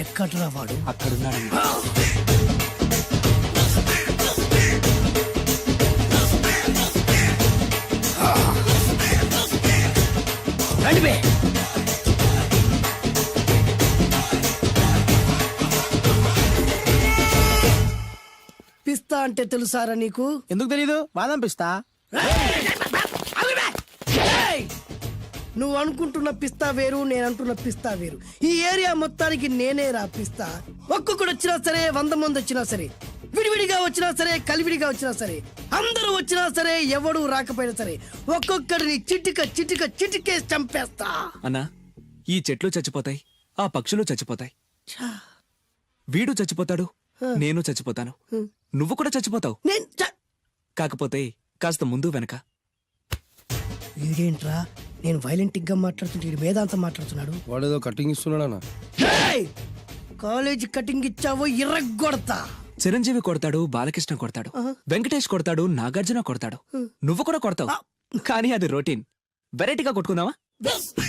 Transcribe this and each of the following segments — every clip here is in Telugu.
ఎక్కడ్రా వాడు? అక్కడున్నాడు. రండి. పిస్తా అంటే తెలుసారా నీకు? ఎందుకు తెలీదు? బాదం పిస్తా. నువ్వు అనుకుంటున్న పిస్తా వేరు, నేను అంటున్న పిస్తా వేరు. ఈ ఏరియా మొత్తానికి నేనే రా పిస్తా. ఒక్కొక్కడు వచ్చినా సరే, 100 మంది వచ్చినా సరే, విడివిడిగా వచ్చినా సరే, కలివిడిగా వచ్చినా సరే, అందరూ వచ్చినా సరే, ఎవడు రాకపోయినా సరే, ఒక్కొక్కడిని చిటికేసి చంపేస్తా. అన్నా, ఈ చెట్లు చచ్చిపోతాయి, ఆ పక్షులు చచ్చిపోతాయి, వీడు చచ్చిపోతాడు, నేను చచ్చిపోతాను, నువ్వు కూడా చచ్చిపోతావు. కాకపోతే కాస్త ముందు వెనక. వీడేంట్రా నేను వైలెంటిక్ గా మాట్లాడుతుంటే వేదాంతం మాట్లాడుతున్నాడు. వాడేదో కటింగ్ ఇస్తున్నాడన్నా. కాలేజీ కటింగ్ ఇచ్చావో ఇర్రగొడతా. చిరంజీవి కొడతాడు, బాలకృష్ణ కొడతాడు, వెంకటేష్ కొడతాడు, నాగార్జున కొడతాడు, నువ్వు కూడా కొడతావు. కానీ అది రొటీన్. వెరైటీగా కొట్టుకుందావా?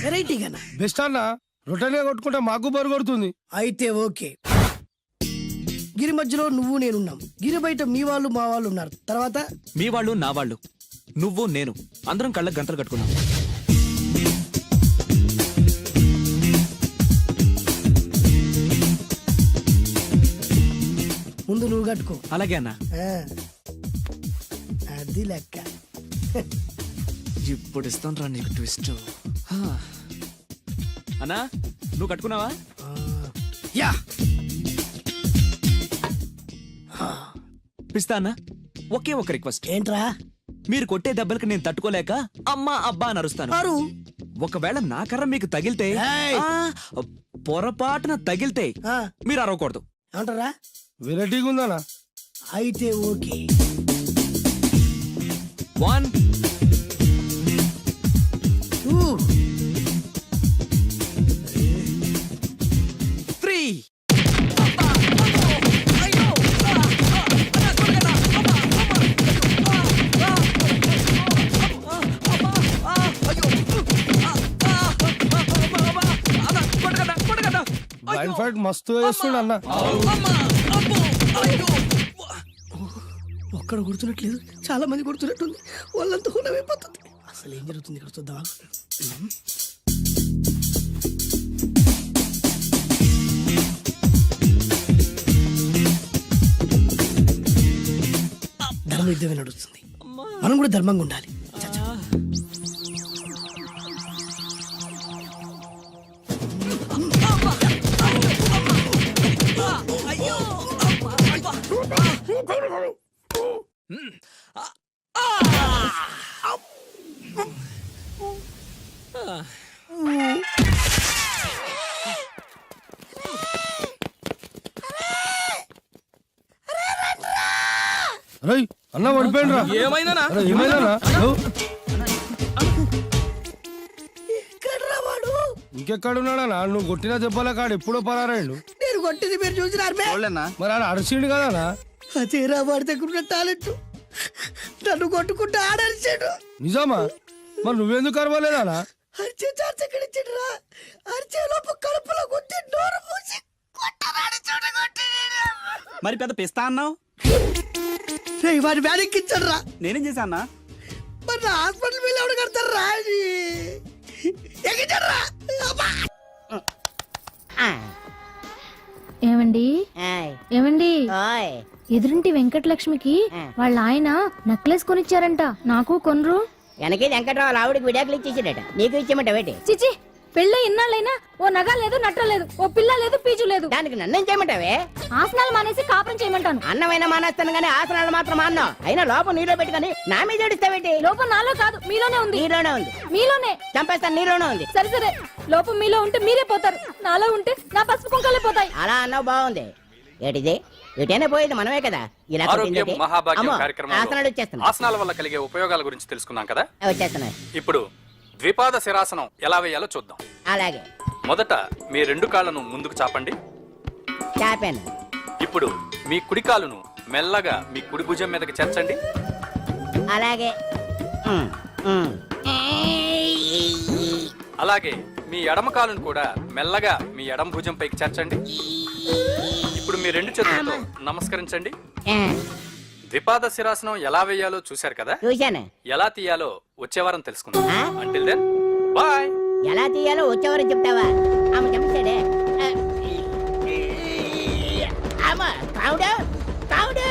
వెరైటీగానా? బెస్ట్ అన్న. రొటీన్ గా కొట్టుకుంటే మాకు బరు కొడుతుంది. అయితే ఓకే. గిరి మధ్యలో నువ్వు నేనున్నాం. గిరి బయట మీ వాళ్ళు మా వాళ్ళు ఉన్నారు. తర్వాత మీ వాళ్ళు నా వాళ్ళు, నువ్వు నేను, అందరం కళ్ళకు గంటలు కట్టుకున్నాం. ముందు నువ్వు కట్టుకో. అలాగే అన్నా. అది లెక్క. ఇప్పుడు ఇస్తాను రా నీకు ట్విస్ట్. అన్నా, నువ్వు కట్టుకున్నావా? యా. పిస్తా అన్నా, ఒకే ఒక రిక్వెస్ట్. ఏంట్రా? మీరు కొట్టే దెబ్బలకి నేను తట్టుకోలేక అమ్మా అబ్బా అని అరుస్తాను. ఒకవేళ నా కర్ర మీకు తగిలితే, పొరపాటున తగిలితే మీరు అరవకూడదు. ఏమంటారా? వెరైటీగా ఉందన్నా. అయితే ఓకే. 1 2 3. బ్లైండ్ ఫైట్ మస్తు వేస్తుండ అన్న. ఒక్కడ గుర్తున్నట్లేదు, చాలా మంది గుర్తున్నట్టుంది. వాళ్ళంతా హులమైపోతుంది. అసలు ఏం జరుగుతుంది ఇక్కడ చూద్దాం. ధర్మ యుద్ధమే నడుస్తుంది. మనం కూడా ధర్మంగా ఉండాలి. అన్న పడిపోయినరా? ఏమైందనా? ఇంకెక్కడున్నాడన్నా? నువ్వు కొట్టినా చెప్పాలా కాడు ఎప్పుడో పరారాడు. నేను కొట్టింది మీరు చూసినారు. మరి ఆడ అరిచిండు కదా? అదేరా వాడి దగ్గర ఉన్న టాలెంట్. నన్ను కొట్టుకుంటూ ఆడరిచాడు. నిజమా? మరి నువ్వెందుకు అరవలేదా? అరిచే ఛాన్స్ ఎక్కడ ఇచ్చాడురా? అరిచే లోపు కడుపులో కొట్టి నోరు మూసి కొట్టరాడు. మరి పెద్ద పిస్తా అన్నావు. వాడి వ్యాధికిచ్చాడు రా. నేనేం చేశా అన్నా? మరి నా హాస్పిటల్ బిల్ ఎవడు కడతారు రా? ఏమండి ఏమండి, ఎదురింటి వెంకటలక్ష్మికి వాళ్ళ ఆయన నెక్లెస్ కొనిచ్చారంట. నాకు కొనరు. వెనకే వెంకట్రావు ఆవిడకి విడాకులు ఇచ్చేసాడట. నీకు ఇచ్చేమంటావేటి? చిచి, పెళ్ళి ఇన్నాళ్ళైనా ఓ నగ లేదు, నట్ట లేదు, ఓ పిల్ల లేదు, పీచు లేదు. దానికి నన్నేం చేయమంటావే? ఆసనాలు మానేసి కాపురం చేయమంటాను. అన్నమైనా మానేస్తాను గానీ ఆసనాలు మాత్రం అన్నావు. అయినా లోపం నీలో పెట్టుకుని నా మీద ఏడుస్తావేటి? లోపం నాలో కాదు, మీలోనే ఉంది. నీలోనే ఉంది. మీలోనే. చంపేస్తాను, నీలోనే ఉంది. సరే సరే, లోపం మీలో ఉంటే మీరే పోతారు, నాలో ఉంటే నా పసుపు కుంకలే పోతాయి. అలా అన్నావు, బాగుంది. ఏటిది? ఎటైనా పోయేది మనమే కదా. ఇలా ఆసనాలు వచ్చేస్తున్నాయి. ఆసనాల వల్ల కలిగే ఉపయోగాల గురించి తెలుసుకున్నాం కదా. వచ్చేస్తున్నాయి. ఇప్పుడు ద్విపాద శిరాసనం ఎలా వేయాలో చూద్దాం. అలాగే. మొదట మీ 2 కాళ్ళను ముందుకు చాపండి. చాపాను. ఇప్పుడు మీ కుడి కాలును మెల్లగా మీ కుడి భుజం మీదకి చేర్చండి. అలాగే. అలాగే మీ ఎడమ కాలును కూడా మెల్లగా మీ ఎడమ భుజం పైకి చేర్చండి. ఇప్పుడు మీ రెండు చేతులతో నమస్కరించండి. ద్విపాద శిరాసనం ఎలా వేయాలో చూశారు కదా, చూశాను. ఎలా తీయాలో వచ్చే వారం తెలుసుకుందాం. Until then bye. ఎలా తీయాలో వచ్చేవారని చెప్తావా? ఆమె చెప్పాడే. కావుడా కావుడా.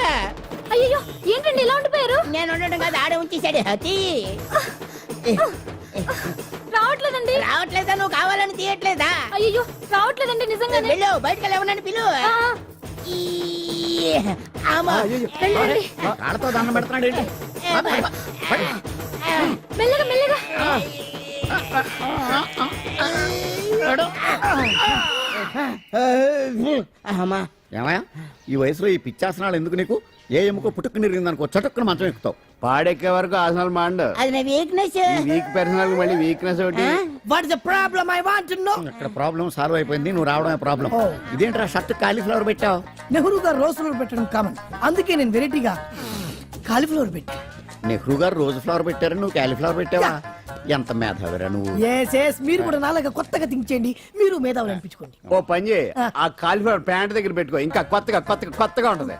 అయ్యో ఏంటండి ఇలా ఉండిపోయారు? నేను ఉండడం కాదు, ఆడే ఉంచేసాడు. హతి రావట్లేదండి. రావట్లేదా? నువ్వు కావాలని తీయట్లేదా? అయ్యో రావట్లేదండి నిజంగానే. వెళ్ళు, బయటకు వెళ్ళమని పిలు. ఆ, వెళ్ళండి. కాళ్ళతో దండం పెడుతున్నాడు ఏంటి? మెల్లగా మెల్లగా. అమ్మా, ఏమయ్యా ఈ వయసులో ఈ పిచ్చాసనాలు ఎందుకు నీకు? ఏ ఎముకో పుట్టుకుని నిరిగిందనుకో చటుక్కున మంచం ఎక్కుతావు. పాడెక్కే వరకు ఆసనాలు మాండు. అది నా వీక్నెస్. వీక్ పర్సనల్ మళ్ళీ వీక్నెస్ ఒకటి. What is the problem? I want to know. ఇక్కడ ప్రాబ్లం సాల్వ్ అయిపోయింది, నువ్వు రావడమే ప్రాబ్లం. ఇదేంట్రా షర్ట్ కాలీఫ్లవర్ పెట్టావు? నెహ్రూ గారు రోజ్ ఫ్లవర్ పెట్టడం కామన్, అందుకే నేను వెరైటీగా కాలీఫ్లవర్ పెట్టి. నెహ్రూ గారు రోజు ఫ్లవర్ పెట్టారు, నువ్వు కాలీఫ్లవర్ పెట్టావా? ఎంత మేధావిరా నువ్వు. ఎస్ మీరు కూడా నాలాగా కొత్తగా థింక్ చేయండి, మీరు మేధావులు అనిపించుకోండి. ఓ పని చేయి, ఆ కాలీఫ్లవర్ ప్యాంట్ దగ్గర పెట్టుకో, ఇంకా కొత్తగా ఉంటది.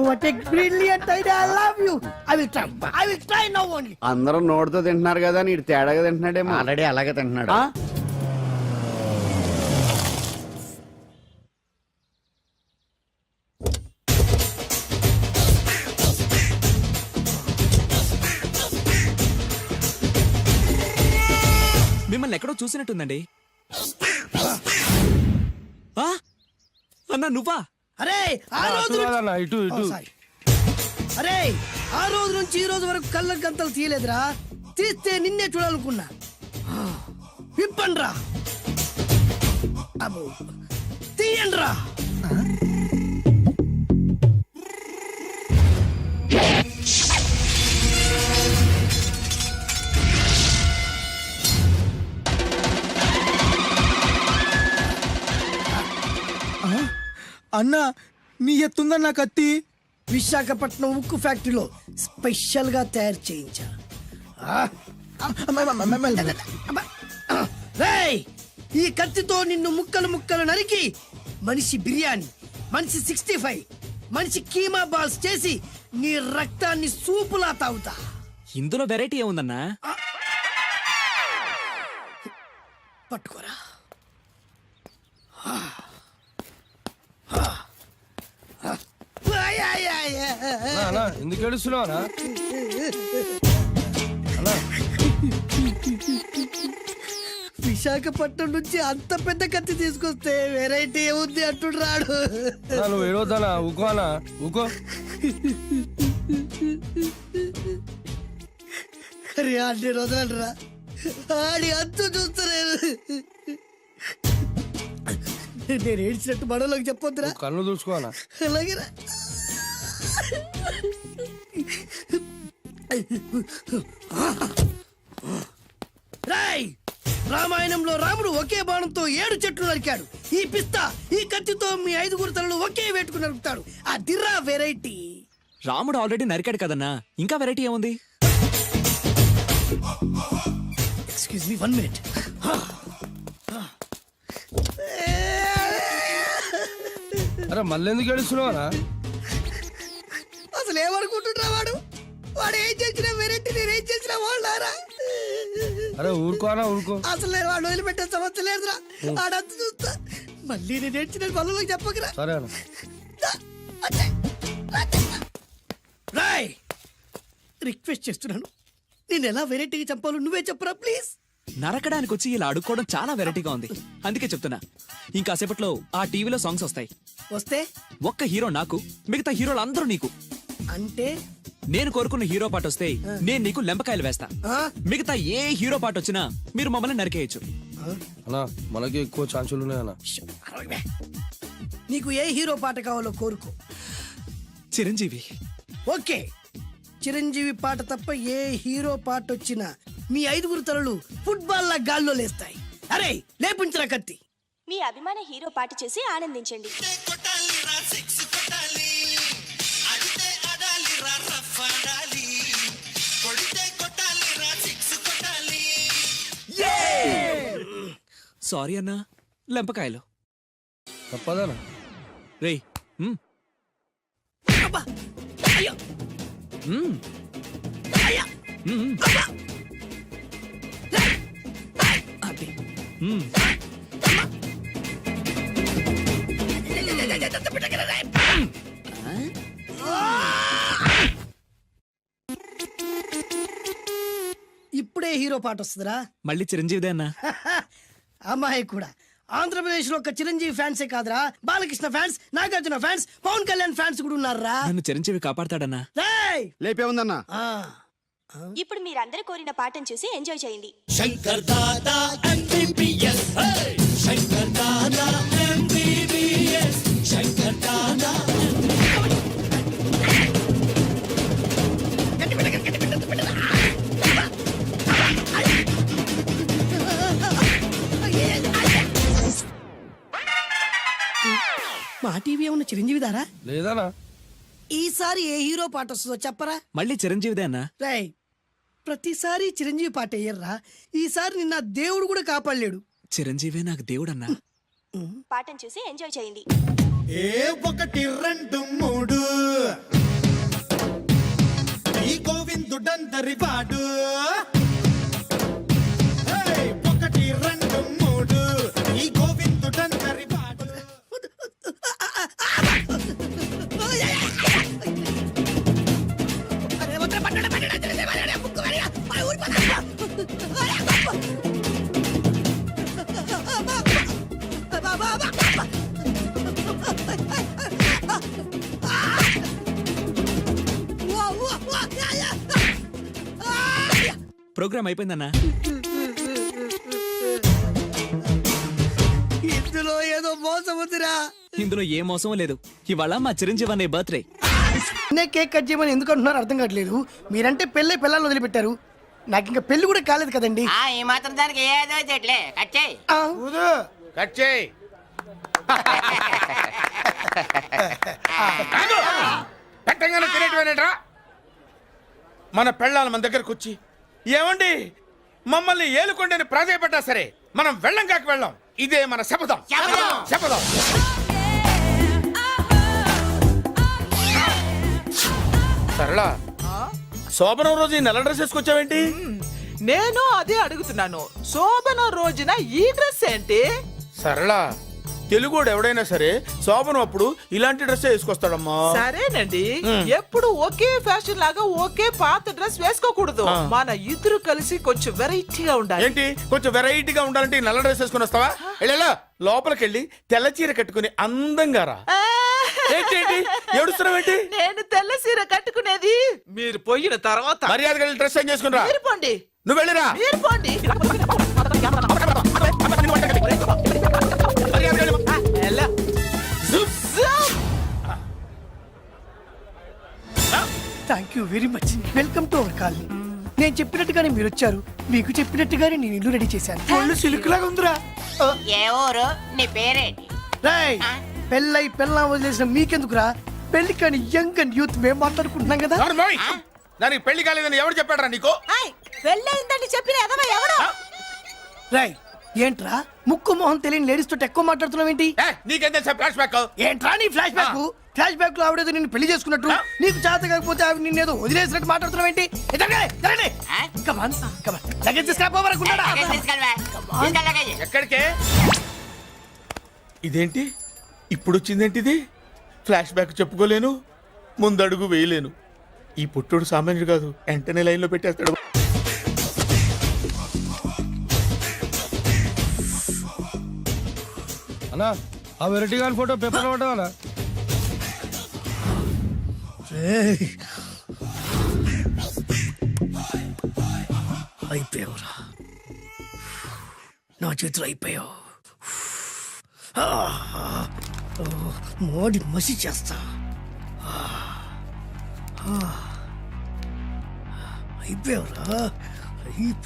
What a brilliant idea. I love you. I will try now only. అందరూ నోటితో తింటున్నారు కదా, నీడు తేడాగా తింటున్నాడేమో. ఆల్రెడీ అలాగే తింటున్నాడు. మిమ్మల్ని ఎక్కడో చూసినట్టుందండి. ఆ? అన్నా నువ్వా? అరే ఆ రోజు కాదన్నా, ఇటు ఇటు. అరే ఆ రోజు నుంచి ఈ రోజు వరకు కళ్ళ గంతలు తీయలేదురా. తీస్తే నిన్నే చూడాలనుకున్నా. విప్పండ్రా, అబ్బో తీయండ్రా. అన్నా నీ ఎత్తుందన్న కత్తి. విశాఖపట్నం ఉక్కు ఫ్యాక్టరీలో స్పెషల్ గా తయారు చేయించా. రేయ్, ఈ కత్తితో నిన్ను ముక్కలు ముక్కలు నరికి మనిషి బిర్యానీ, మనిషి 65, మనిషి కీమా బాల్స్ చేసి నీ రక్తాన్ని సూపులా తాగుతా. ఇందులో వెరైటీ ఏముందన్నా? పట్టుకోరా. అన్నా ఎందుకు ఏడుస్తున్నావు అన్నా? విశాఖపట్నం నుంచి అంత పెద్ద కత్తి తీసుకొస్తే వెరైటీ ఏముంది అంటుడు రాడు. అన్నా, నువ్వు ఏడవద్దనా, ఊకో అన్నా, ఊకో. అరే అన్ని రోజులరా, ఆడి అంతు చూస్తలేరు. నేను ఏడ్చినట్టు మనలోకి చెప్పొద్దురా. కళ్ళు చూసుకో అన్నా. అలాగేరా. రాయ్, రామాయణంలో రాముడు ఒకే బాణంతో 7 చెట్లు నరికాడు. ఈ పిస్తా ఈ కత్తితో మీ 5 తలలు ఒకే వేటుకు నరుకుతాడు. ఆ దిర్రా వెరైటీ. రాముడు ఆల్రెడీ నరికాడు కదన్నా, ఇంకా వెరైటీ ఏముంది? Excuse me 1 minute. అరే మళ్ళీ ఎందుకు ఏడుస్తున్నావు అన్నా? అసలు ఏమనుకుంటున్నా వాడు ఏం చేసిన వెరైటీ, నేను ఏం చేసిన వాళ్ళారా. అరే ఊరుకో అన్నా, ఊరుకో. అసలు నేను వాడు వదిలిపెట్టే సమస్య లేదురా. ఆడంత చూస్తా. మళ్ళీ నేను ఏడ్చిన పనులకు చెప్పకరా. సరే అన్న. రాయ్, రిక్వెస్ట్ చేస్తున్నాను, నేను ఎలా వెరైటీగా చంపాలో నువ్వే చెప్పరా ప్లీజ్. నరకడానికి వచ్చి ఇలా అడుక్కోవడం చాలా వెరైటీగా ఉంది, అందుకే చెప్తున్నా. ఇంకాసేపట్లో ఆ టీవీలో సాంగ్స్ వస్తాయి. వస్తే ఒక్క హీరో నాకు, మిగతా హీరోలు అందరూ నీకు. అంటే నేను కోరుకున్న హీరో పాట వస్తే నేను నీకు లెంపకాయలు వేస్తా. ఆ? మిగతా ఏ హీరో పాట వచ్చినా మీరు మమ్మల్ని నరికేయచ్చు. అన్నా మనకి ఎక్కువ ఛాన్సులు ఉన్నాయి అన్న. నీకు ఏ హీరో పాట కావాలో కోరుకో. చిరంజీవి. ఓకే, చిరంజీవి పాట తప్ప ఏ హీరో పాట వచ్చినా మీ 5 తలలు ఫుట్బాల్ లా గాల్లో లేస్తాయి. అరే లేపించరా కత్తి. మీ అభిమాన హీరో పాట చేసి ఆనందించండి. సారీ అన్నా, లెంపకాయలు. తప్పదనా? రేయ్ మ్, అబ్బా! అయ్యో! మ్, అయ్యా! మ్, అది. మ్. ఇప్పుడే హీరో పాట వస్తుందిరా. మళ్ళీ చిరంజీవిదే అన్నా. అమ్మాయి కూడా ఆంధ్రప్రదేశ్ లో ఒక చిరంజీవి ఫ్యాన్సే కాదురా, Balakrishna fans, Nagarjuna fans, Pawan Kalyan fans కూడా ఉన్నారా. నన్ను చిరంజీవి కాపాడతాడన్నా. రేయ్! లేపే ఉందన్నా. ఆ, ఇప్పుడు మీరందరూ కోరిన పాటను చూసి ఎంజాయ్ చేయండి. మా టీవీ ఏమన్నా చిరంజీవి దారా? లేదనా? ఈసారి ఏ హీరో పాట వస్తుందో చెప్పరా. మళ్ళీ చిరంజీవిదే అన్నా. రేయ్, ప్రతిసారి చిరంజీవి పాట వేయర్రా. ఈసారి నిన్న దేవుడు కూడా కాపాడలేడు. చిరంజీవే నాకు దేవుడన్నా. పాటను చూసి ఎంజాయ్ చేయండి. ఏ 1 2 3 ఈ గోవిందుడందరి వాడు. 1 2 3 ఈ గోవిందుడందరి వాడు. ప్రోగ్రామ్ అయిపోయిందన్నా. ఇందులో ఏదో మోసం ఉందిరా. ఇందులో ఏ మోసం లేదు. ఇవాళ మా చిరంజీవి అనే బర్త్డే. నే కేక్ కట్ చేయమని ఎందుకు అంటున్నారో అర్థం కావట్లేదు. మీరంటే పెళ్ళై పిల్లల్ని వదిలిపెట్టారు, నాకు ఇంకా పెళ్లి కూడా కాలేదు కదండి. ఈ మాత్రం దానికి ఏదో చెట్లే కచ్చాయి. ఆ, కట్ చేయి. పెట్టంగానే తినేటివేనేట్రా? మన పెళ్ళాలి మన దగ్గరకు వచ్చి ఏమండి మమ్మల్ని ఏలుకొండని ప్రాధాయపడ్డా సరే మనం వెళ్ళం కాక వెళ్ళం. ఇదే మన శపథం. శపథం. సరళ, శోభనం రోజు ఈ నల్ల డ్రెస్ వేసుకొచ్చావేంటి? నేను అదే అడుగుతున్నాను. శోభన రోజున ఈ డ్రెస్ ఏంటి? సరళ, తెలుగుడు ఎవడైనా సరే శోభనం అప్పుడు ఇలాంటి డ్రెస్ వేసుకొస్తాడమ్మా. సరేనండి, ఎప్పుడు ఒకే ఫ్యాషన్ లాగా ఒకే పాత డ్రెస్ వేసుకోకూడదు. మన ఇద్దరు కలిసి కొంచెం వెరైటీగా ఉండాలి. ఏంటి కొంచెం వెరైటీగా ఉండాలంటే ఈ నల్ల డ్రెస్ వేసుకుని వస్తావా? వెళ్ళా లోపలికి వెళ్ళి తెల్ల చీర కట్టుకుని అందంగా రా. ఏంటి ఏడుస్తున్నావేంటి? నేను తెల్ల సీర కట్టుకునేది మీరు పోయిన తర్వాత. మర్యాదగా వెళ్ళి డ్రెస్ చేంజ్ చేసుకుని రా. మీరు పోండి. నువ్వు వెళ్ళిరా. మీరు పోండి. మర్యాదగా వెళ్ళి. ఎలా? జుమ్, జుమ్. Thank you very much. Welcome to our colony. నేను చెప్పినట్టుగానే మీరు వచ్చారు, మీకు చెప్పినట్టుగానే నేను ఇల్లు రెడీ చేశాను. ఒళ్ళు సిల్క్ లాగా ఉందిరా. ఏ ఊరు? నీ పేరేంటి? రేయ్, పెళ్ళై పెళ్ళం వదిలేసిన మీకెందుకురా? పెళ్లి కాని యంగ్ అండ్ యూత్ మేము మాట్లాడుకుంటున్నాం కదా. నార్మల్. దానికి పెళ్లి కాలేదని ఎవరు చెప్పాడరా నీకు? పెళ్ళయిందని చెప్పిన ఎదవ ఎవరు? రేయ్, ఏంట్రా ముక్కు మొహం తెలియని లేడీస్ తోటి ఎక్కువ మాట్లాడుతున్నావు ఏంటి? నీకేం తెలుసా ఫ్లాష్ బ్యాక్? ఏంట్రా నీ ఫ్లాష్ బ్యాక్? ఫ్లాష్ బ్యాక్ లో ఆవిడేదో నిన్ను పెళ్లి చేసుకున్నట్టు, నీకు చేత కాకపోతే ఆవిడ నిన్నేదో వదిలేసినట్టు మాట్లాడుతున్నావు ఏంటి? ఎక్కడికే? ఇదేంటి ఇప్పుడు వచ్చిందేంటి? ఇది ఫ్లాష్ బ్యాక్ చెప్పుకోలేను, ముందడుగు వేయలేను. ఈ పుట్టుడు సామాన్యుడు కాదు, వెంటనే లైన్ లో పెట్టేస్తాడు. అన్నా ఆ వెరైటీ గాని ఫోటో పేపర్ పడ్డా? అయిపోయావురా, నా చేతులు అయిపోయావు. మోడి మసి చేస్తా. అయిపోయావురా,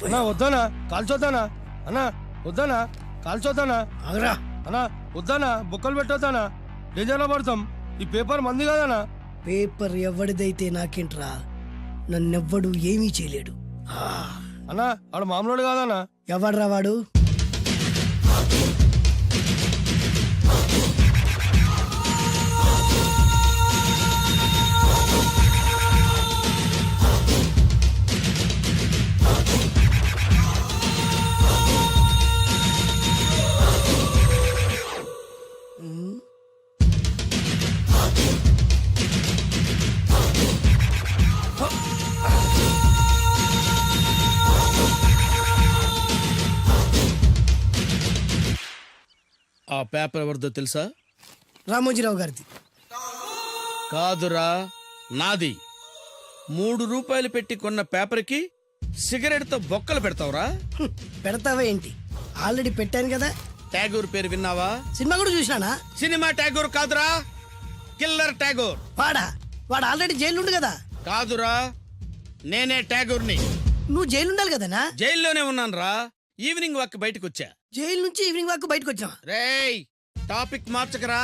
అన్నా వద్దానా కాల్చొద్దానా? అన్నా వద్దానా కాల్చొద్దానా? ఆగరా. అన్నా వద్దానా బొక్కలు పెట్టొద్దానా? డేంజర్లో పడతాం. ఈ పేపర్ మంది కాదనా? పేపర్ ఎవడిదైతే నాకేంట్రా, నన్నెవ్వడు ఏమీ చేయలేడు. అన్నా ఆడు మామూలు కాదన్నా. ఎవడ్రా వాడు? ఆ పేపర్ ఎవరిదో తెలుసా? రామోజీరావు గారిది. కాదురా, నాది. 3 రూపాయలు పెట్టి కొన్న పేపర్కి సిగరెట్ తో బొక్కలు పెడతావురా? పెడతావా ఏంటి? ఆల్రెడీ పెట్టాను కదా. ట్యాగూర్ పేరు విన్నావా? సినిమా కూడా చూసినానా? సినిమా ట్యాగూర్ కాదురా, కిల్లర్ ట్యాగూర్. వాడు ఆల్రెడీ జైలు ఉండు కదా. కాదురా, నేనే ట్యాగూర్ని. నువ్వు జైలు ఉండాలి కదనా? జైల్లోనే ఉన్నాను రా. ఈవినింగ్ వాక్ బయటకు వచ్చా. జైలు నుంచి ఈవినింగ్ వాక్ బయటకు వచ్చా. రేయ్, టాపిక్ మార్చకరా.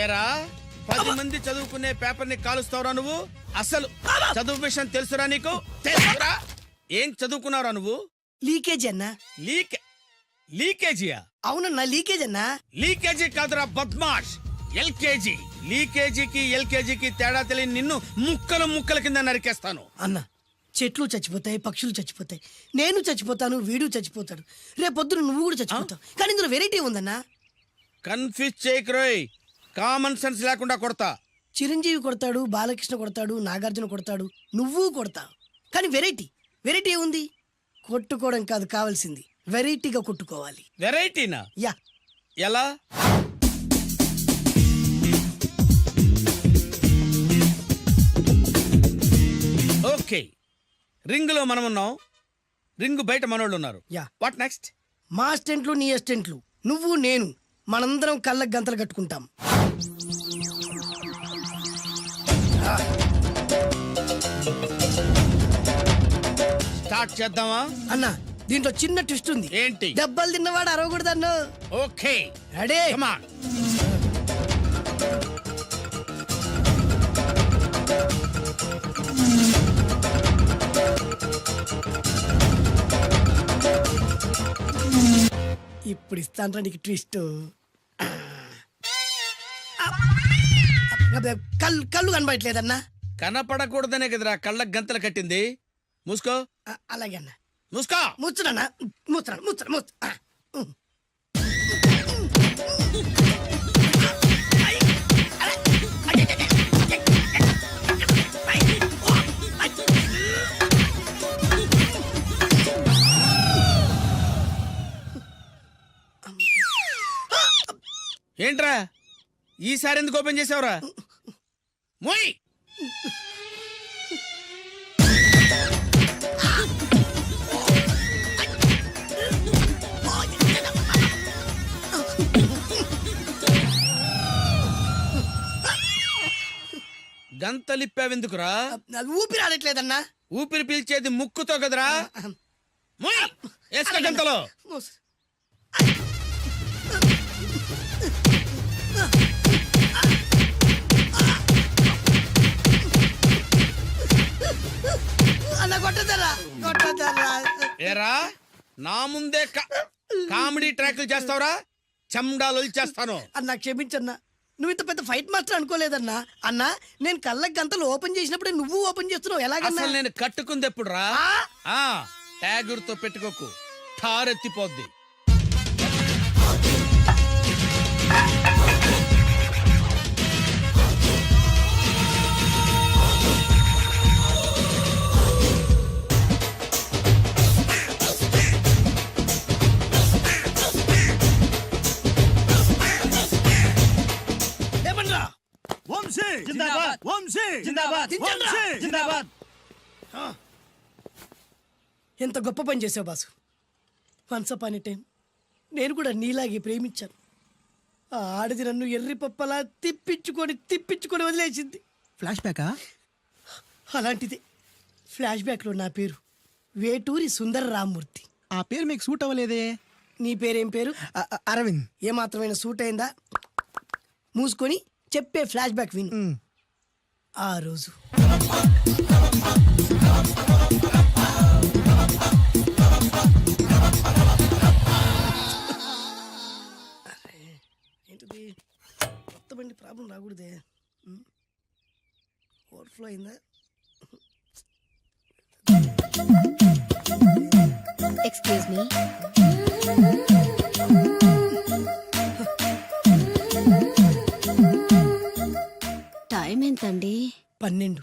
ఏరా, 10 మంది చదువుకునే పేపర్ ని కాలుస్తావురా నువ్వు? అసలు చదువు విషయం తెలుసురా నీకు? తెలుసురా? ఏం చదువుకున్నావురా నువ్వు? లీకేజీ అన్నా. లీకేజీయా? అవునన్నా, లీకేజ్ అన్నా. లీకేజీ కాదురా బద్మాష్, ఎల్కేజీ. లీకేజీకి ఎల్కేజీకి తేడా తెలియని నిన్ను ముక్కలు ముక్కల కింద నరికేస్తాను. అన్నా, చెట్లు చచ్చిపోతాయి, పక్షులు చచ్చిపోతాయి, నేను చచ్చిపోతాను, వీడు చచ్చిపోతాడు, రేపొద్దున నువ్వు కూడా చచ్చిపోతావు. కానీ ఇందులో వెరైటీ ఉందన్నా. కన్ఫ్యూజ్ చేయకురోయ్, కామన్ సెన్స్ లేకుండా కొడతా. చిరంజీవి కొడతాడు, బాలకృష్ణ కొడతాడు, నాగార్జున కొడతాడు, నువ్వు కొడతావు. కానీ వెరైటీ ఉంది. కొట్టుకోవడం కాదు కావాల్సింది, వెరైటీగా కొట్టుకోవాలి. వెరైటీనా? యా. ఎలా? ఓకే, రింగ్ లో మనం ఉన్నాం, రింగ్ బయట మనోళ్ళు ఉన్నారు. యా. What next? మా అసిస్టెంట్లు, నీ అసిస్టెంట్లు, నువ్వు నేను, మనందరం కళ్ళకు గంతలు కట్టుకుంటాం. స్టార్ట్ చేద్దామా? అన్నా, దీంట్లో చిన్న ట్విస్ట్ ఉంది. ఏంటి? దెబ్బలు తిన్నవాడు అరవకూడదన్ను. Okay, ready? Come on. ఇప్పుడు ఇస్తాను నీకు ట్విస్ట్. కళ్ళు కనబడట్లేదన్నా. కనపడకూడదనే కదరా కళ్ళకు గంతలు కట్టింది. మూసుకో. అలాగే అన్న. మూసుకో. ముచ్చునన్నా, ముచ్చు. ఏంట్రా ఈసారి ఎందుకు ఓపెన్ చేసావురా? మోయ్. గంతలిప్పావెందుకురా? ఊపిరి ఆడట్లేదన్నా. ఊపిరి పీల్చేది ముక్కుతో కదరా. మోయ్, వేసుకో గంతలో. అన్న కొట్టదరా. ఏరా, నా ముందే కామెడీ ట్రాక్లు చేస్తావురా? చెమ్డాలు చేస్తాను. అన్నా క్షమించన్నా, నువ్వు ఇంత పెద్ద ఫైట్ మాస్టర్ అనుకోలేదన్నా. అన్నా, నేను కళ్ళకి గంతలు ఓపెన్ చేసినప్పుడే నువ్వు ఓపెన్ చేస్తున్నావు. ఎలాగన్నా? అసలు నేను కట్టుకుంది ఎప్పుడు రా? ట్యాగుర్తో పెట్టుకోకు, ఠారెత్తిపోద్ది. ఎంత గొప్ప పని చేసావు boss. Once upon a time నేను కూడా నీలాగే ప్రేమించాను. ఆ ఆడది నన్ను ఎర్రి పప్పలా తిప్పించుకొని వదిలేసింది. ఫ్లాష్ బ్యాకా? అలాంటిదే. ఫ్లాష్ బ్యాక్లో నా పేరు వేటూరి సుందర రామ్మూర్తి. ఆ పేరు మీకు సూట్ అవ్వలేదే. నీ పేరేం పేరు? అరవింద్. ఏమాత్రమైన సూట్ అయిందా? మూసుకొని చెప్పే ఫ్లాష్ బ్యాక్ విను. ఆ రోజు ఏంటిది? కొత్త బండి ప్రాబ్లం రాకూడదే. ఓవర్ఫ్లో అయిందా? Excuse me. టైం ఎంతండి? 12.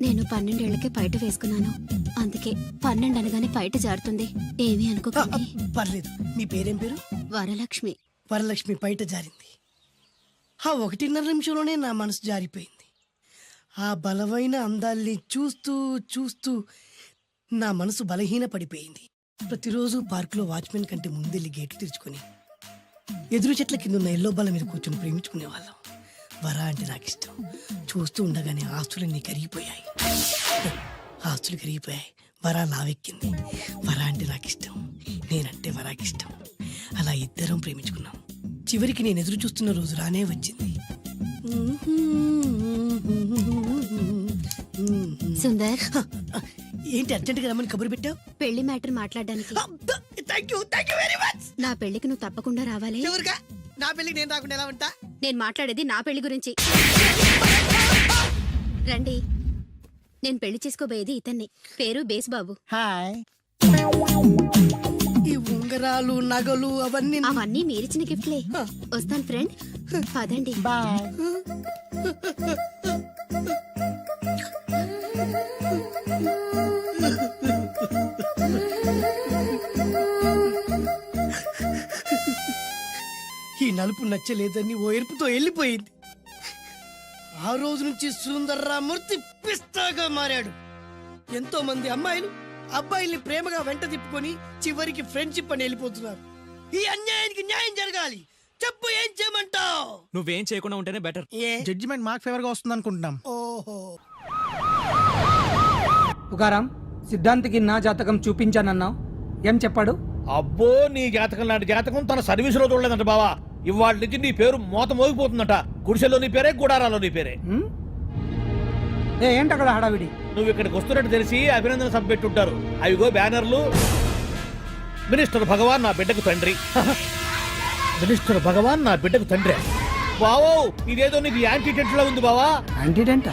నేను 12 ఏళ్లకే పైట వేసుకున్నాను. అందుకే 12 అనగానే పైట జారుతుంది. ఏమీ అనుకోకండి. పర్లేదు. మీ పేరేం పేరు? వరలక్ష్మి. వరలక్ష్మి పైట జారింది. ఆ 1.5 నిమిషంలోనే నా మనసు జారిపోయింది. ఆ బలమైన అందాల్ని చూస్తూ చూస్తూ నా మనసు బలహీన పడిపోయింది. ప్రతిరోజు పార్కులో వాచ్మెన్ కంటే ముందెళ్ళి గేట్లు తెరుచుకొని ఎదురు చెట్ల కింద ఉన్న ఎల్లో బల్ల మీద కూర్చొని ప్రేమించుకునేవాళ్ళం. వరా అంటే నాకు ఇష్టం. చూస్తూ ఉండగానే ఆస్తులన్నీ కరిగిపోయాయి. ఆస్తులు కరిగిపోయాయి. వరా లావెక్కింది. వరా అంటే నాకు ఇష్టం, నేనంటే వరాకి ఇష్టం. అలా ఇద్దరం ప్రేమించుకున్నాం. చివరికి నేను ఎదురు చూస్తున్న రోజు రానే వచ్చింది. సుందర్, ఏంటి అర్జెంట్ గా రమ్మని కబురు పెట్టావు? పెళ్లి మ్యాటర్ మాట్లాడడానికి. Thank you very much. నా పెళ్లికి నువ్వు తప్పకుండా రావాలి. ఎవరుగా? నా పెళ్లికి నేను రాకుండా ఎలా ఉంటా? నేను మాట్లాడేది నా పెళ్లి గురించి. రండి. నేను పెళ్లి చేసుకోబోయేది ఇతన్ని. పేరు బేస్బాబు. హాయ్. ఈ ఉంగరాలు నగలు అవన్నీ మీరిచ్చిన గిఫ్ట్లే. వస్తాను ఫ్రెండ్. పదండి. బాయ్. ఈ నలుపు నచ్చలేదని ఓ ఎరుపుతో వెళ్ళిపోయింది. ఆ రోజు నుంచి సుందర్రామూర్తి పిస్తాగా మారాడు. ఎంతో మంది అమ్మాయిలు అబ్బాయిల్ని ప్రేమగా వెంట తిప్పుకొని చివరికి ఫ్రెండ్షిప్ అని వెళ్ళిపోతున్నారు. ఈ అన్యాయానికి న్యాయం జరగాలి. చెప్పు, ఏం చేయమంటావు? నువ్వేం చేయకుండా ఉంటేనే బెటర్. జడ్జిమెంట్ మాకు ఫేవర్ గా వస్తుంది అనుకుంటున్నాం. ఓహో. పుకారం, సిద్ధాంతికి నా జాతకం చూపించానన్నావు, ఏం చెప్పాడు? అబ్బో, నీ జాతకం లాంటి జాతకం తన సర్వీసులో చూడలేదంట బావా. ఇవాళ నుంచి నీ పేరు మోత మోగిపోతుందట. గుడిసెలో నీ పేరే, గుడారాలో నీ పేరే. ఏంటి అక్కడ హడావిడి? నువ్వు ఇక్కడికి వస్తున్నట్టు తెలిసి అభినందన సభ పెట్టుంటారు. అవిగో బ్యానర్లు. మినిస్టర్ భగవాన్ నా బిడ్డకు తండ్రి. మినిస్టర్ భగవాన్ నా బిడ్డకు తండ్రి. బావో, ఇదేదో నీకు యాంటీటెంట్ లా ఉంది బావా. యాంటీడెంట్?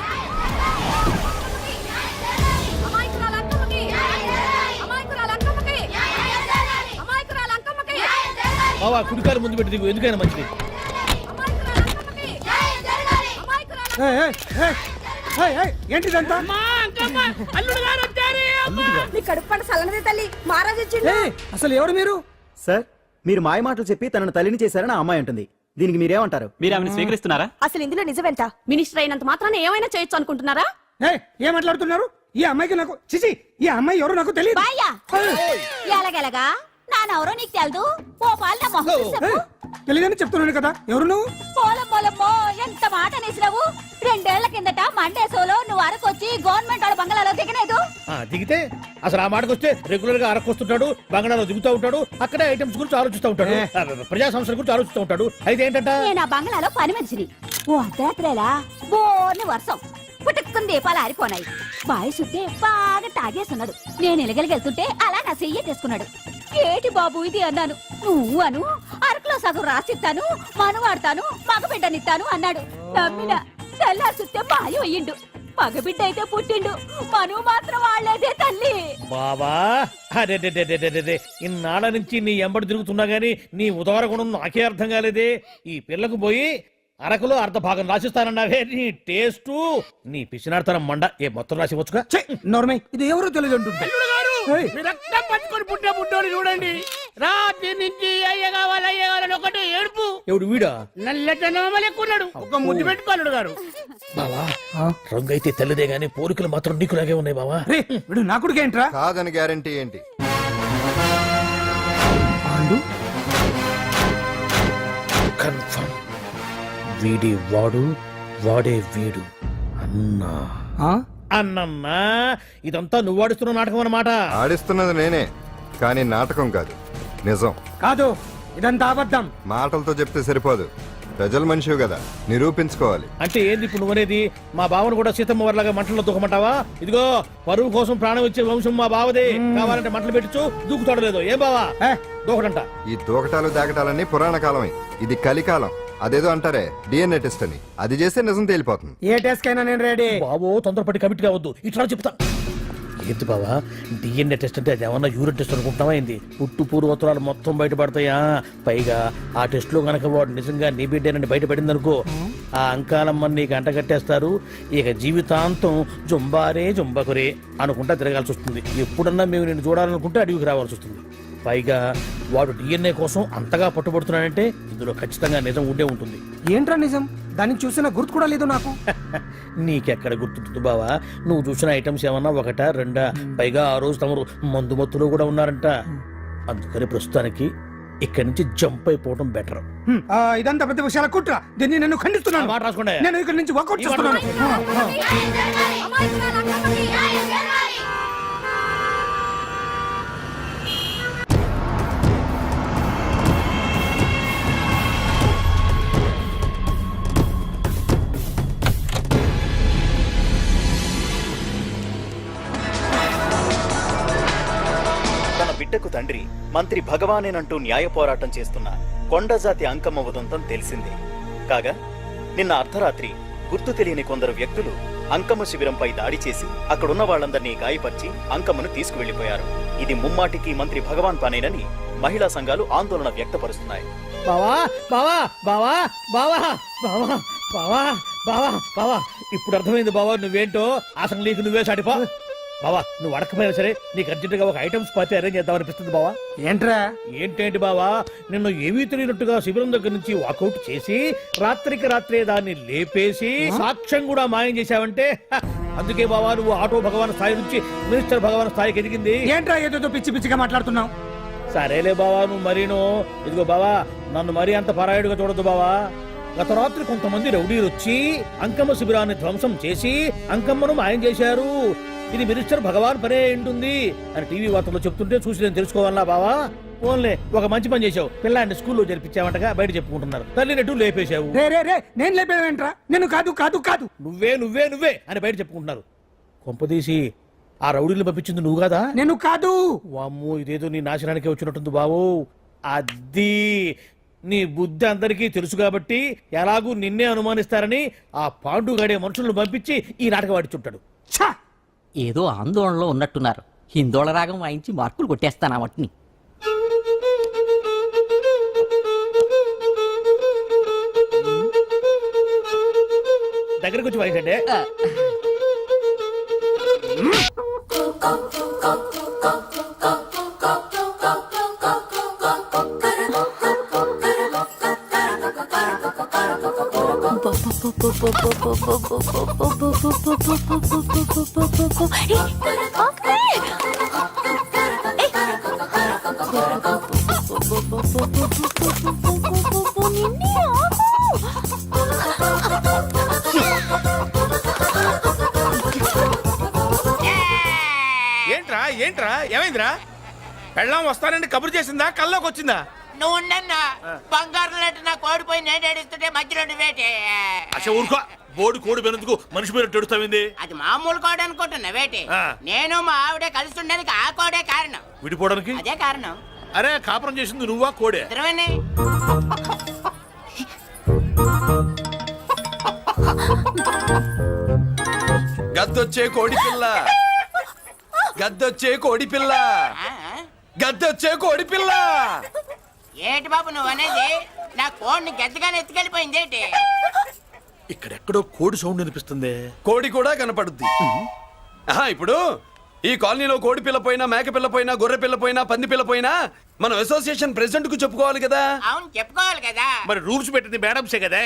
బావా, కుడికారు ముందు పెట్టి దిగు, ఎందుకైనా మంచిది. ఏంటిదంతా? అసలు ఎవరు మీరు? సార్, మీరు మాయ మాటలు చెప్పి తనను తల్లిని చేశారని ఆ అమ్మాయి అంటుంది. దీనికి మీరేమంటారు? మీరు ఆమెను స్వీకరిస్తున్నారా? అసలు ఇందులో నిజమెంత? మినిస్టర్ అయినంత మాత్రాన ఏమైనా చేయొచ్చు అనుకుంటున్నారా? ఏం మాట్లాడుతున్నారు? ఈ అమ్మాయికి నాకు చిచి, ఈ అమ్మాయి ఎవరు నాకు తెలియదు. ఎలాగెలగా నానెవరో నీకు తెలదు. ఓ పాల మొహం చెప్పు. తెలియదని చెప్తున్నాను కదా. ఎవరు నువ్వు? పోలమ్మో, ఎంత మాట అనేసినావు. 2 ఏళ్ల కిందట మండేసోలో నువ్వు అరకొచ్చి గవర్నమెంట్ వాళ్ళ బంగ్లాలో దిగలేదు. దిగితే అసలు ఆ మాటకు వస్తే రెగ్యులర్ గా అరకొస్తుంటాడు, బంగాళాలో దిగుతూ ఉంటాడు, అక్కడే ఐటమ్స్ గురించి ఆలోచిస్తూ ఉంటాడు, ప్రజా సంస్థల గురించి ఆలోచిస్తూ ఉంటాడు. అయితే ఏంటంట, నేను ఆ బంగ్లాలో పని మనిషిని. ఓ అర్ధరాత్రేలా బోర్ని వర్షం పుట్టుకుని దీపాలు ఆరిపోనాయి. బాయ్ సుట్టే బాగా తాగేస్తున్నాడు. నేను ఎలగలిగెళ్తుంటే అలా నా చెయ్యి తీసుకున్నాడు. ఏటి బాబు ఇది అన్నాను. నువ్వు అను, అరకులో సగం రాసిస్తాను, మను వాడతాను, మగబిడ్డనిస్తాను అన్నాడు. నమ్మిన తెల్లారి సుట్టే బాయ్ అయ్యిండు. మగబిడ్డ అయితే పుట్టిండు, మను మాత్రం వాళ్లేదే తల్లి. బాబా అరే, ఇన్నాళ్ళ నుంచి నీ ఎంబడి తిరుగుతున్నా గానీ నీ ఉదార గుణం నాకే అర్థం కాలేదే. ఈ పిల్లకు పోయి అరకులో అర్ధ భాగం రాసిస్తానన్నావే. నీ టేస్టు, నీ పిచ్చినాడతనం మండ. ఏ మొత్తం రాసి వచ్చుగా. నోర్మై, ఇది ఎవరో తెలియదు అంటుంది. రక్తం పట్టుకొని పుట్టే పుట్టోడు చూడండి. రాత్రి నుంచి అయ్య కావాలని ఒకటే ఏడుపు. ఎవడు వీడా? నల్లెట్టున్నాడు. ఒక ముద్దు పెట్టుకోలేడు గారు. బావా, రంగు అయితే తెల్లదే గానీ పోలికలు మాత్రం నీకులాగే ఉన్నాయి బావా. వీడు నా కొడుకు ఏంట్రా? కాదని గ్యారంటీ ఏంటి? కన్ఫర్మ్. వీడి వాడు, వాడే వీడు. అన్నా అన్నన్నా, ఇదంతా నువ్వు ఆడిస్తున్న నాటకం అన్నమాట. ఆడిస్తున్నది నేనే, కానీ నాటకం కాదు, నిజం. కాదు, ఇదంతా అబద్ధం. మాటలతో చెప్తే సరిపోదు, ప్రజల మనిషివి కదా, నిరూపించుకోవాలి. అంటే ఏంది ఇప్పుడు నువ్వనేది? మా బావను కూడా సీతమ్మ వారిలాగా మంటల్లో దూకమంటావా? ఇదిగో, పరువు కోసం ప్రాణం ఇచ్చే వంశం మా బావదే. కావాలంటే మంటలు పెట్టచ్చు, దూకుతాడలేదు. ఏం బావా? దూకడంట. ఈ దూకటాలు దాకటాలన్నీ పురాణ కాలమే, ఇది కలికాలం. అదేదో అంటారే డిఎన్ఏ టెస్ట్ అని, అది చేస్తే నిజం తేలిపోతుంది. ఏ టెస్ట్ కైనా నేను రెడీ. బాబో, తొందరపడి కమిట్ కావద్దు, ఇట్లా చెప్తా. ఏంటి బావా, డిఎన్ఏ టెస్ట్ అంటే అది ఏమన్నా యూరిన్ టెస్ట్ అనుకుంటున్నావా ఏంది? పుట్టు పూర్వోత్తరాలు మొత్తం బయటపడతాయా? పైగా ఆ టెస్ట్ లో గనక వాడు నిజంగా నీ బిడ్డేనని బయటపడింది అనుకో, ఆ అంకాలమ్మని నీకు అంటగట్టేస్తారు. ఇక జీవితాంతం జుంబారే జుంబకురే అనుకుంటా తిరగాల్సి వస్తుంది. ఎప్పుడన్నా మేము నిన్ను చూడాలనుకుంటే అడవికి రావాల్సి వస్తుంది. పైగా వాడు డిఎన్ఏ కోసం అంతగా పట్టుబడుతున్నాడంటే ఇందులో ఖచ్చితంగా నిజం ఉండే ఉంటుంది. ఏంట్రా నిజం? దాన్ని చూసిన గుర్తు కూడా లేదు నాకు. నీకెక్కడ గుర్తుంటుంది బావా? నువ్వు చూసిన ఐటమ్స్ ఏమన్నా ఒకటా రెండా? పైగా ఆ రోజు తమరు మందు మత్తులో కూడా ఉన్నారంట. అందుకని ప్రస్తుతానికి ఇక్కడి నుంచి జంప్ అయిపోవడం బెటర్. ఇదంతా పెద్ద విషయాల కుట్ర. దీన్ని నేను ఖండిస్తున్నాను. మాట రాసుకోండి. నేను ఇక్కడి నుంచి వర్కౌట్ చేస్తున్నాను. తన బిడ్డకు తండ్రి మంత్రి భగవానేనంటూ న్యాయ పోరాటం చేస్తున్న కొండజాతి అంకమ్మ ఉదంతం తెలిసిందే. కాగా నిన్న అర్ధరాత్రి గుర్తు తెలియని కొందరు వ్యక్తులు అంకమ్మ శిబిరంపై దాడి చేసి అక్కడున్న వాళ్ళందరినీ గాయపరిచి అంకమ్మను తీసుకువెళ్లిపోయారు. ఇది ముమ్మాటికి మంత్రి భగవాన్ పనేనని మహిళా సంఘాలు ఆందోళన వ్యక్తపరుస్తున్నాయి. బావా బావా బావా బావా బావా బావా బావా బావా ఇప్పుడు అర్థమైంది బావా నువ్వేంటో. అసలు నీకు నువ్వే సాటిపా. బావా నువ్వు అడకపోయినా సరే నీకు అర్జెంటుగా ఒక ఐటమ్స్ పార్టీ అరేంజ్ చేద్దాం అనిపిస్తుంది బావా. ఏంట్రా? ఏంటేంటి బావా, నిన్ను ఏమీ తెలియనట్టుగా శిబిరం దగ్గర నుంచి వాకౌట్ చేసి రాత్రికి రాత్రే దాన్ని లేపేసి సాక్ష్యం కూడా మాయం చేశావంటే అందుకే బావా నువ్వు ఆటో భగవాన్ స్థాయి నుంచి మినిస్టర్ భగవాన్ స్థాయికి ఎదిగింది. ఏంట్రా ఏదో పిచ్చి పిచ్చిగా మాట్లాడుతున్నావు? సరేలే బావా నువ్వు మరీను. ఇదిగో బావా నన్ను మరీ అంత పరాయుడుగా చూడద్దు బావా. గత రాత్రి కొంతమంది రౌడీలు వచ్చి అంకమ్మ శిబిరాన్ని ధ్వంసం చేసి అంకమ్మను మాయం చేశారు. ఇది మినిస్టర్ భగవాన్ పనే ఉంటుంది అని టీవీ వార్తల్లో చెప్తుంటే చూసి నేను తెలుసుకోవాలా బావా. ఓన్లే ఒక మంచి పని చేశావు. పిల్లాన్ని స్కూల్లో జరిపించావంటగా బయట చెప్పుకుంటున్నారు. తల్లినట్టు లేపేశావు. నేను లేపేవేంట్రా? నేను కాదు కాదు కాదు నువ్వే నువ్వే నువ్వే అని బయట చెప్పుకుంటున్నారు. కొంపదీసి ఆ రౌడీలు పంపించింది నువ్వు కాదా? నేను కాదు. వామ్మో ఇదేదో నీ నాశనానికే వచ్చినట్టుంది బావు. అది నీ బుద్ధి అందరికీ తెలుసు కాబట్టి ఎలాగూ నిన్నే అనుమానిస్తారని ఆ పాండుగాడే మనుషులను పంపించి ఈ నాటకం వాడిచుంటాడు. ఏదో ఆందోళనలో ఉన్నట్టున్నారు. హిందోళ రాగం వాయించి మార్కులు కొట్టేస్తాను వాటిని. దగ్గరకు వచ్చి వాయించండి. ఏంట్రా ఏంట్రా ఏమైందిరా? పెళ్ళాం వస్తానండి కబురు చేసిందా కల్లోకి వచ్చిందా? నువ్వు బంగారం లాంటి నా కోడిపోయి నేడేడిస్తుంటే మధ్యలో నువ్వేటే. అసలు ఊరుకో. బోర్డు కోడి పెనందుకు మనిషి మీద తెడుస్తావింది. అది మామూలు కోడి అనుకుంటున్నా వేటే. నేను మా ఆవిడే కలిసి ఉండడానికి ఆ కోడే కారణం. విడిపోవడానికి అదే కారణం. అరే కాపురం చేసింది నువ్వా కోడే? ఇద్దరమేనే. గద్దొచ్చే కోడి పిల్ల, గద్దొచ్చే కోడి పిల్ల, గద్దొచ్చే కోడి పిల్ల. ఏటి బాబు నువ్వు అనేది? నా కోడిని గద్దగానే ఎత్తుకెళ్ళిపోయింది ఏంటి? ఇక్కడెక్కడో కోడి సౌండ్ అనిపిస్తుంది. కోడి కూడా కనపడుద్ది. ఇప్పుడు ఈ కాలనీలో కోడి పిల్ల పోయినా, మేక పిల్ల పోయినా, గొర్రె పిల్ల పోయినా, పంది పిల్ల పోయినా మనం అసోసియేషన్ ప్రెసిడెంట్ కు చెప్పుకోవాలి కదా. అవును చెప్పుకోవాలి కదా. మరి రూల్స్ పెట్టింది మేడమ్సే కదా.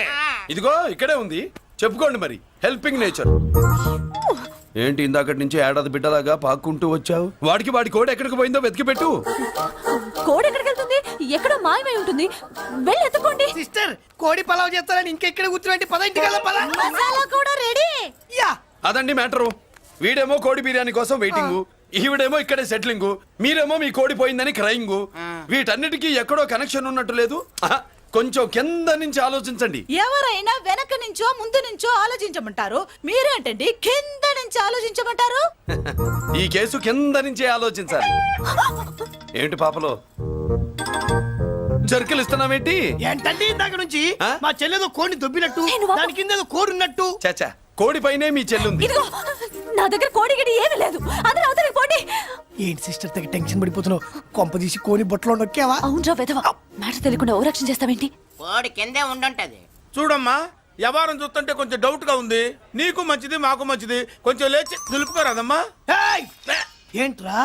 ఇదిగో ఇక్కడే ఉంది, చెప్పుకోండి మరి. Helping nature. ఏంటి ఇందాకటి నుంచి ఏడాది బిడ్డలాగా పాక్కుంటూ వచ్చావు? వాడికి వాడి కోడి ఎక్కడికి పోయిందో వెతికి పెట్టు. కోడి ఎక్కడికి వెళ్తుంది? ఎక్కడో మాయమై ఉంటుంది. వెళ్ళి ఎత్తుకోండి. సిస్టర్ కోడి పలావ్ చేస్తారని ఇంకెక్కడ కూర్చోండి. పద ఇంటికి పద. మసాలా కూడా రెడీ. యా అదండి మ్యాటరు. వీడేమో కోడి బిర్యానీ కోసం వెయిటింగ్, ఈవిడేమో ఇక్కడే సెటిలింగ్, మీరేమో మీ కోడి పోయిందని క్రయింగ్. వీటన్నిటికీ ఎక్కడో కనెక్షన్ ఉన్నట్టు లేదు. కొంచెం కింద నుంచి ఆలోచించండి. ఎవరైనా వెనక నుంచో ముందు నుంచో ఆలోచించమంటారు, మీరేంటండి కింద నుంచి ఆలోచించమంటారు? ఈ కేసు కింద నుంచే ఆలోచించాలి. ఏంటి పాపలో జర్కలు ఇస్తున్నావేంటి? ఏంటండి ఇందాక నుంచి మా చెల్లెదో కోడిని దొబ్బినట్టు, దాని కింద కోడి ఉన్నట్టు. చాచా కోడి పైనే మీ చెల్లుంది. ఇదిగో నా దగ్గర కోడి గిడి ఏమీ లేదు. అందరూ అవతలికి పోండి. ఏంటి సిస్టర్ దగ్గర టెన్షన్ పడిపోతున్నావు? కొంపదీసి కోడి బొట్టలో నొక్కావా? అవునరా వెధవ, మాట తెలియకుండా ఓ రక్షణ చేస్తావేంటి? కోడి కిందే ఉండుంటది. చూడమ్మా వ్యవహారం చూస్తుంటే కొంచెం డౌట్ గా ఉంది. నీకు మంచిది మాకు మంచిది, కొంచెం లేచి నిలుపుకోరాదమ్మా. ఏయ్! ఏంట్రా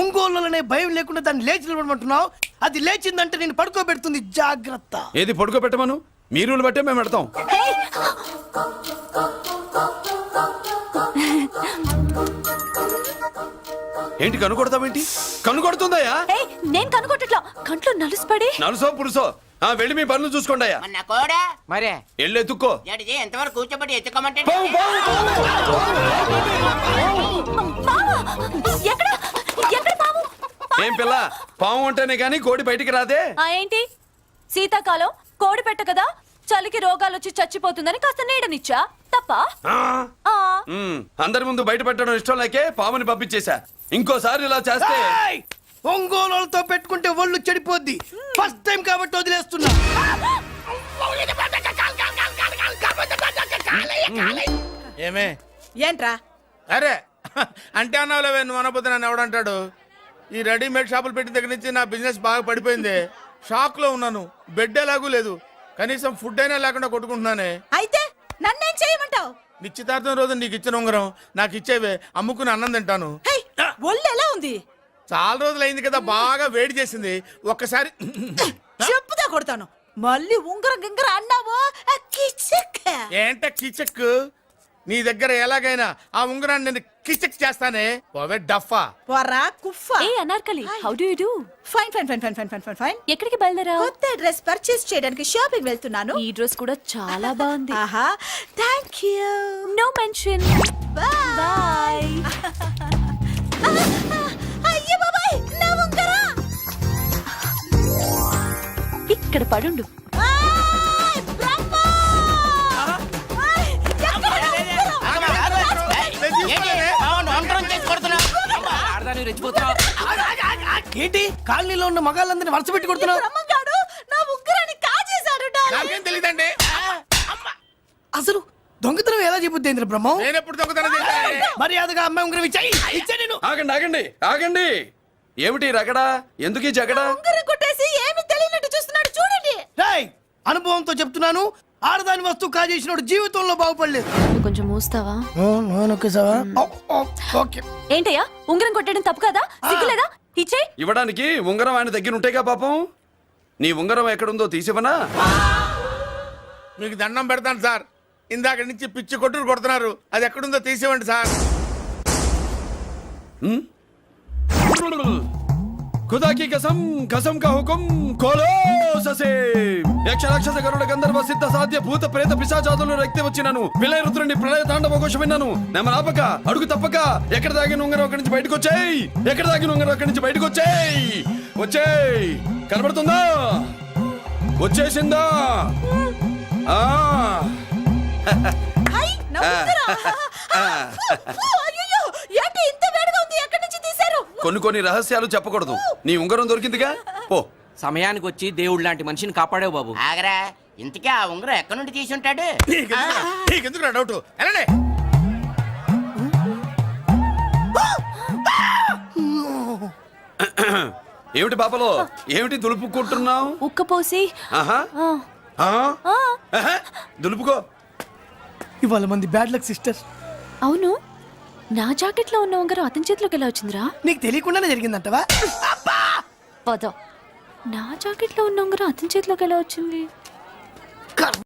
ఒంగోలులోనే భయం లేకుండా దాన్ని లేచి నిలబడమంటున్నావు? అది లేచిందంటే నేను పడుకోబెడుతుంది, జాగ్రత్త. ఏది పడుకోబెట్టమను, మీ రూల్ బట్టే మేము పెడతాం. ఏంటి కనుకొడతావేంటి? కనుకొడుతుందయ్యా? నేను కనుగొట్టట్లా, కంట్లో నలుసుపడి. నలుసో పురుసో వెళ్ళి మీ పనులు చూసుకోండి అయ్యా. మరే వెళ్ళి ఎత్తుక్కో. ఎంతవరకు కూర్చోబెట్టి ఎత్తుకోమంటే ఎక్కడ ఎక్కడ పాము? ఏం పిల్ల, పాము అంటేనే గాని కోడి బయటికి రాదే? ఏంటి శీతాకాలం కోడి పెట్ట కదా, చలికి రోగాలు వచ్చి చచ్చిపోతుందని కాస్త నీడనిచ్చా, తప్ప? అందరి ముందు బయట పెట్టడం ఇష్టం లేకే పాముని పంపించేశా. ఇంకోసారి ఇలా చేస్తే ఒంగోలులతో పెట్టుకుంటే ఒళ్ళు చెడిపోద్ది. ఫస్ట్ టైం కాబట్టి వదిలేస్తున్నా. ఏమే ఏంట్రా? అరే అంటే అన్నావులేవే, నువ్వు అనబోతే నన్ను ఎవడంటాడు. ఈ రెడీమేడ్ షాపులు పెట్టిన దగ్గర నుంచి నా బిజినెస్ బాగా పడిపోయింది. షాక్ లో ఉన్నాను, బెడ్ ఎలాగూ లేదు, కనీసం ఫుడ్ అయినా లేకుండా కొట్టుకుంటున్నానే. అయితే నన్నేం చేయమంటావు? నిశ్చితార్థం రోజు నీకు ఇచ్చిన ఉంగరం నాకు ఇచ్చేవే, అమ్ముకుని అన్నం తింటాను. ఒళ్ళు ఎలా ఉంది? చాలా రోజులు అయింది కదా, బాగా వేడి చేసింది. ఒక్కసారి చెప్పుదా కొడతాను. మళ్ళీ ఉంగరం గింగర అన్నావు ఏంట కిచక్? నీ దగ్గర ఎలాగైనా ఆ ఉంగరాన్ని నేను కిచక్ చేస్తానే. పోవే డఫా. పోరా కుఫా. ఏ Anarkali, how do you do? Fine fine fine fine fine fine fine fine. ఎక్కడికి బయలుదేరావు? కొత్త డ్రెస్ పర్చేస్ చేయడానికి షాపింగ్ వెళ్తున్నాను. ఈ డ్రెస్ కూడా చాలా బాగుంది. ఆహా, thank you. No mention. Bye. అయ్యో బాబాయ్, నా ఉంగరం ఇక్కడ పడుండు. ఏంటి కాలనీలో ఉన్న మగాళ్ళందరినీ వరుస పెట్టి కొడుతున్నావు? బ్రహ్మంగాడు నా ఉంగరాన్ని కాజేశాడు. నాకేం తెలియదండి. అసలు దొంగతనం ఎలా చెబుద్ది బ్రహ్మం? నేను ఎప్పుడు దొంగతనం చేశాను? మర్యాదగా అమ్మాయి ఉంగరం ఇచ్చాయి. నేను ఆగండి ఆగండి ఆగండి. ఏమిటి రగడా? ఎందుకు ఈ జగడా? ఉంగరం కొట్టేసి ఏమి తెలియనట్టు చూస్తున్నాడు, చూడండి. రేయ్, అనుభవంతో చెప్తున్నాను, ఆడదాని వస్తువు కాజేసినోడు జీవితంలో బాగుపడలేదు. కొంచెం మూస్తావా? ఓకే. ఏంటయ్యా, ఉంగరం కొట్టడం తప్పు కదా? సిగ్గులేదా? ఇచ్చేయ్. ఇవ్వడానికి ఉంగరం ఆయన దగ్గర ఉంటేగా పాపం. నీ ఉంగరం ఎక్కడుందో తీసివనా? మీకు దండం పెడతాను సార్, ఇందాక నుంచి పిచ్చి కొట్టుడు కొడుతున్నారు. అది ఎక్కడుందో తీసేవండి సార్. खुदा की कसम कसम का हुकुम खोलो ससे యక్ష రాక్షస గరుడ గంధర్వ సిద్ధ సాధ్య భూత ప్రేత పిశాచాదులను రక్తి వచ్చినాను విలయ రుద్రుని ప్రళయ తాండవ ఘోష విన్నాను. నెమరాపక అడుగు తప్పక ఎక్కడ దాగిన ఉంగరం అక్కడి నుంచి బయటకు వచ్చేయ్. ఎక్కడ దాగిన ఉంగరం అక్కడి నుంచి బయటకు వచ్చేయ్. వచ్చేయ్. కనబడుతుందా? వచ్చేసిందా? ఆ హై, నా ఉంగరం. అయ్యో, ఏంటి ఇంత వేడిగా ఉంది? ఎక్కడి నుంచి తీశారు? కొన్ని రహస్యాలు చెప్పకూడదు. నీ ఉంగరం దొరికిందిగా, పో. సమయానికి వచ్చి దేవుడు లాంటి మనిషిని కాపాడావు బాబు. ఆగరా, ఇంతకీ ఆ ఉంగరం ఎక్కడి నుండి తీసి ఉంటాడు? నీకెందుకు డౌట్? వెళ్ళండి. ఏమిటి పాపలో, ఏమిటి దులుపుకుంటున్నావు? ఉక్కపోసి. ఆహా. దులుపుకో. ఇవాళ మంది బ్యాడ్ లక్ సిస్టర్. అవును, నా జాకెట్ లో ఉన్న ఉంగరం అతని చేతిలోకి ఎలా వచ్చిందిరా? నీకు తెలియకుండానే జరిగిందంటవా? పద. నా జాకెట్ లో ఉన్న ఉంగరం అతని చేతిలోకి ఎలా వచ్చింది?